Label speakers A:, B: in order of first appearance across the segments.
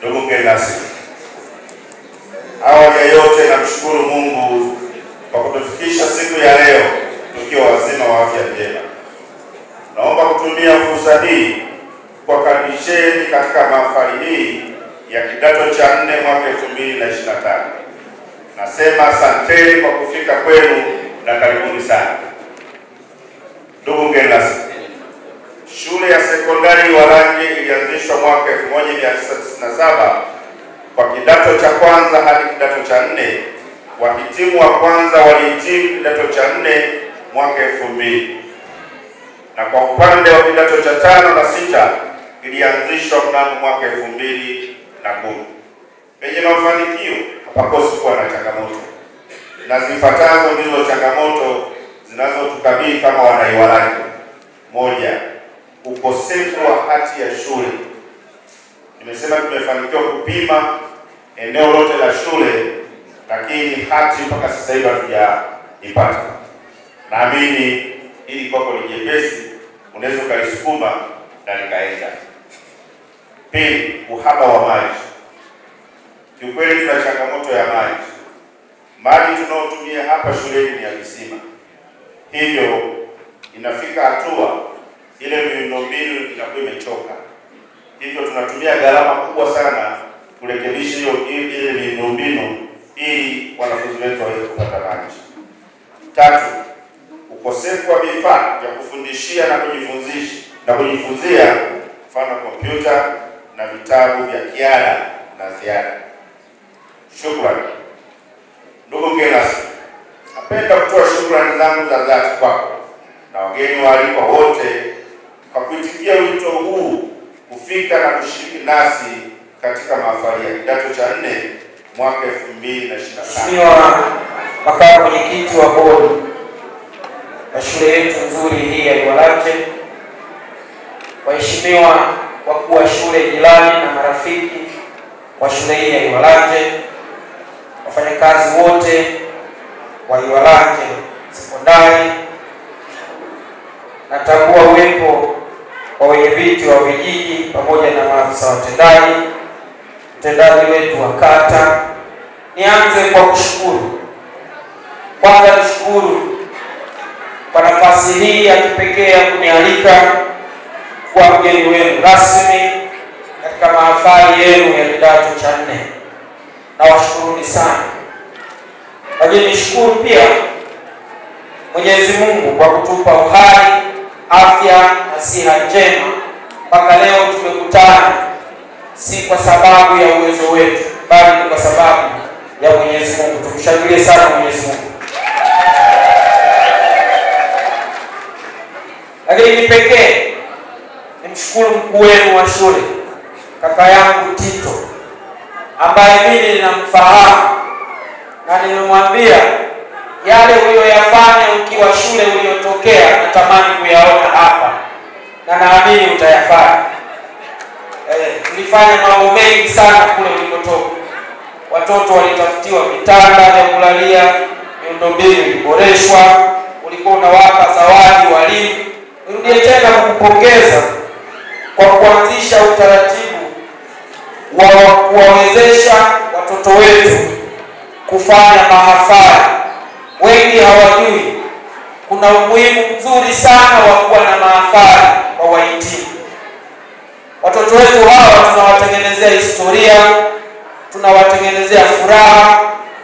A: Ndugu mgeni rasmi, awali ya yote namshukuru Mungu kwa kutufikisha siku ya leo tukiwa wazima wa afya njema. Naomba kutumia fursa hii kuwakaribisheni katika mahafali hii ya kidato cha 4 mwaka 2025. Nasema asanteni kwa kufika kwenu na karibuni sana. Ndugu mgeni rasmi, shule ya sekondari Iwalange ilianzishwa mwaka 1997 kwa kidato cha kwanza hadi kidato cha 4. Wahitimu wa kwanza walihitimu kidato cha 4 mwaka 2000. Na kwa upande wa kidato cha 5 na 6 ilianzishwa mnamo mwaka 2010. Penye mafanikio hapakosi kuwa na changamoto, na zifuatazo ndizo changamoto zinazotukabili kama wana Iwalange. 1. Ukosefu wa hati ya shule. Nimesema tumefanikiwa kupima eneo lote la shule, lakini hati mpaka sasa hivi hatujaipata. Naamini ili kwako ni jepesi, unaweza ukalisukuma na likaenda. 2. Uhaba wa maji. Kiukweli tuna changamoto ya maji. Maji tunayotumia hapa shuleni ni ya kisima, hivyo inafika hatua ile miundombinu inakuwa imechoka, hivyo tunatumia gharama kubwa sana kurekebisha ile miundombinu ili wanafunzi wetu waweze kupata maji. 3. Ukosefu wa vifaa vya kufundishia na kujifunzia, mfano kompyuta na vitabu vya kiada na ziada. Shukrani. Ndugu mgeni rasmi, napenda kutoa shukrani zangu za dhati kwako na wageni waalikwa wote kwa kuitikia wito huu kufika na kushiriki nasi katika mahafali ya kidato cha 4 mwaka 2025.
B: Mheshimiwa Makamu Mwenyekiti wa bodi wa shule yetu nzuri hii ya Iwalange, waheshimiwa wakuu wa shule jirani na marafiki wa shule hii ya Iwalange, wafanyakazi wote wa Iwalange Sekondari, natambua uwepo wa wenyeviti wa vijiji pamoja na maafisa watendaji, mtendaji wetu wa kata. Nianze kwa kushukuru. Kwanza nishukuru kwa nafasi hii ya kipekee ya kunialika kuwa mgeni wenu rasmi katika mahafali yenu ya kidato cha 4. Nawashukuruni sana. Lakini nishukuru pia Mwenyezi Mungu kwa kutupa uhai, afya na siha njema mpaka leo tumekutana, si kwa sababu ya uwezo wetu, bali ni kwa sababu ya Mwenyezi Mungu. Tumshangilie sana Mwenyezi Mungu. Lakini kipekee nimshukuru mkuu wenu wa shule, kaka yangu Tito, ambaye mimi ninamfahamu na nimemwambia yale uliyoyafanya ukiwa shule uliyotokea natamani kuyaona hapa, na naamini utayafanya. Tulifanya mambo mengi sana kule ulikotoka. Watoto walitafutiwa vitanda vya kulalia, miundombinu iliboreshwa, ulikuwa unawapa zawadi walimu. Nirudie tena kukupongeza kwa kuanzisha utaratibu wa kuwawezesha watoto wetu kufanya mahafali. Wengi hawajui kuna umuhimu mzuri sana wa kuwa na mahafali kwa wahitimu. Watoto wetu hawa tunawatengenezea historia, tunawatengenezea furaha,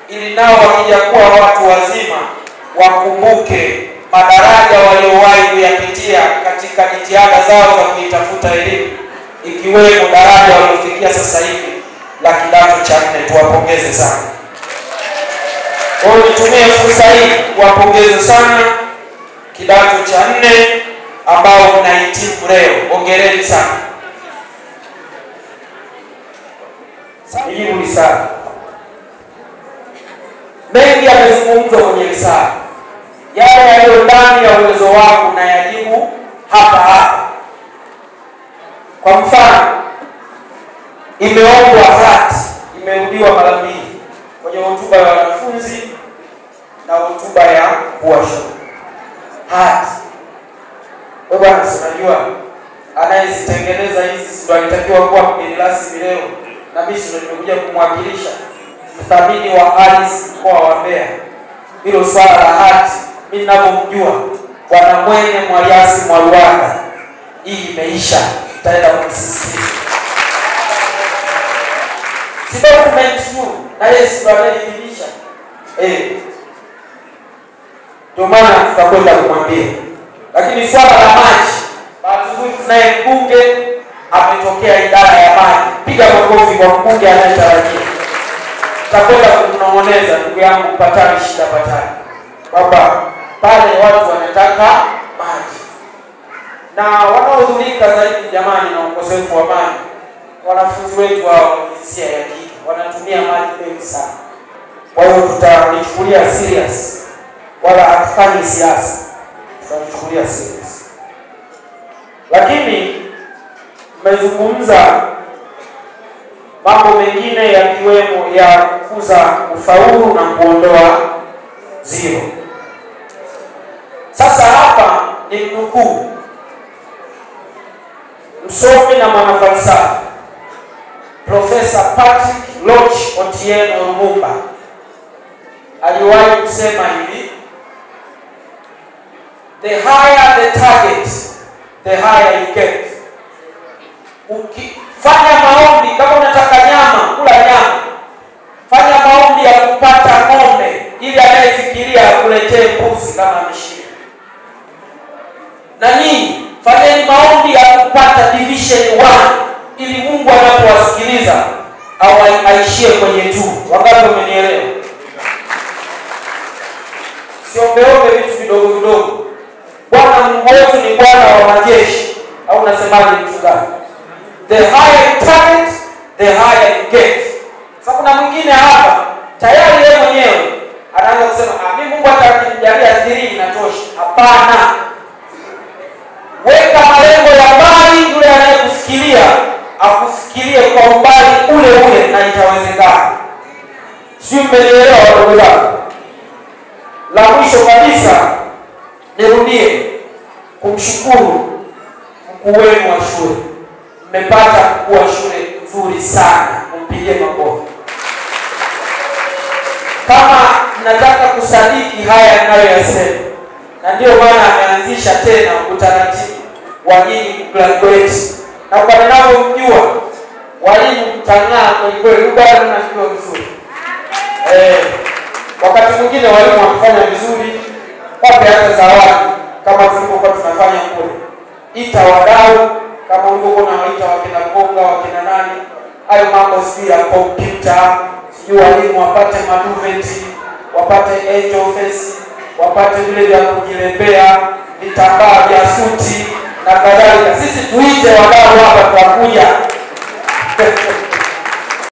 B: ili nao wakija kuwa watu wazima wakumbuke madaraja waliowahi kuyapitia katika jitihada zao za kuitafuta elimu, ikiwemo daraja waliofikia sasa hivi la kidato cha 4. Tuwapongeze sana. Kwa nitumie fursa hii kuwapongeza sana kidato cha 4 ambao mnahitimu leo. Hongereni sana. Nijibu risala. Mengi yamezungumzwa kwenye risala. Yale yaliyo ndani ya uwezo wako na yajibu hapa hapa. Kwa mfano, imeombwa hati, imerudiwa mara 2 kwenye hotuba ya wanafunzi na hotuba ya kuwashu. Hati. Wewe bwana, unajua anayezitengeneza hizi ndio alitakiwa kuwa mgeni rasmi leo. na mimi ndio nimekuja kumwakilisha mthamini wa ardhi mkoa wa Mbeya. Hilo swala la hati mimi ninavyomjua Bwana Mwene Mwaliasi Mwaruanga, hii imeisha, tutaenda kumsisitiza. Si document tu na Yesu anaidhinisha. Ndio maana tutakwenda kumwambia. Lakini swala la maji, bahati nzuri tunaye mbunge ametokea idara ya maji. Piga makofi kwa mbunge anayetarajia. Tutakwenda kumnong'oneza ndugu yangu Patani Shida Patani. Baba, pale watu wanataka maji. Na wanaohudhuria zaidi jamani na ukosefu wa maji, wanafunzi wetu wa jinsia ya kike wanatumia maji mengi sana. Kwa hiyo tutalichukulia serious. Wala hatufanyi siasa. Tutalichukulia serious. Lakini mmezungumza mambo mengine yakiwemo ya kukuza ufaulu na kuondoa zero. Sasa hapa ni mnukuu msomi na mwanafalsafa Profesa Patrick Loch Otieno Lumumba aliwahi kusema hivi: the higher the target, the higher you get. Ukifanya maombi kama unataka nyama, kula nyama. Fanya maombi ya kupata ng'ombe ili anayefikiria akuletee mbuzi kama ameshinda. Na nyinyi fanyeni maombi ya kupata division 1 ili Mungu anapowasikiliza au aishie kwenye 2. Wangapi wamenielewa? Siombeombe vitu vidogo vidogo. Bwana Mungu wetu ni Bwana wa majeshi, au unasemaje mchungaji? The higher you target, the higher you get. Sasa kuna mwingine hapa tayari yeye mwenyewe anaanza kusema mimi Mungu atakinijalia 3 inatosha. Hapana. Weka malengo ya mbali, yule anayekufikiria akufikirie kwa umbali ule ule na itawezekana. Sio, mmenielewa ndugu zangu? La mwisho kabisa nirudie kumshukuru mkuu wenu wa shule. Mmepata mkuu wa shule nzuri sana, mpigie makofi. Kama mnataka kusadiki haya ninayoyasema, na ndio maana ameanzisha tena utaratibu wa nyinyi kugraduate. Na kwa ninavyomjua walimu mtang'aa kwa kweli, bado mnajua vizuri. Wakati mwingine walimu wanafanya vizuri, wape hata zawadi kama tulivyokuwa tunafanya kule. Ita wadau kama ulivyokuwa unawaita wakina Konga, wakina nani, hayo mambo si ya kompyuta. Sijui walimu wapate maduveti, wapate angel face, wapate vile vya kujilembea, vitambaa vya suti na kadhalika. Sisi tuite wadau hapa kwa kuja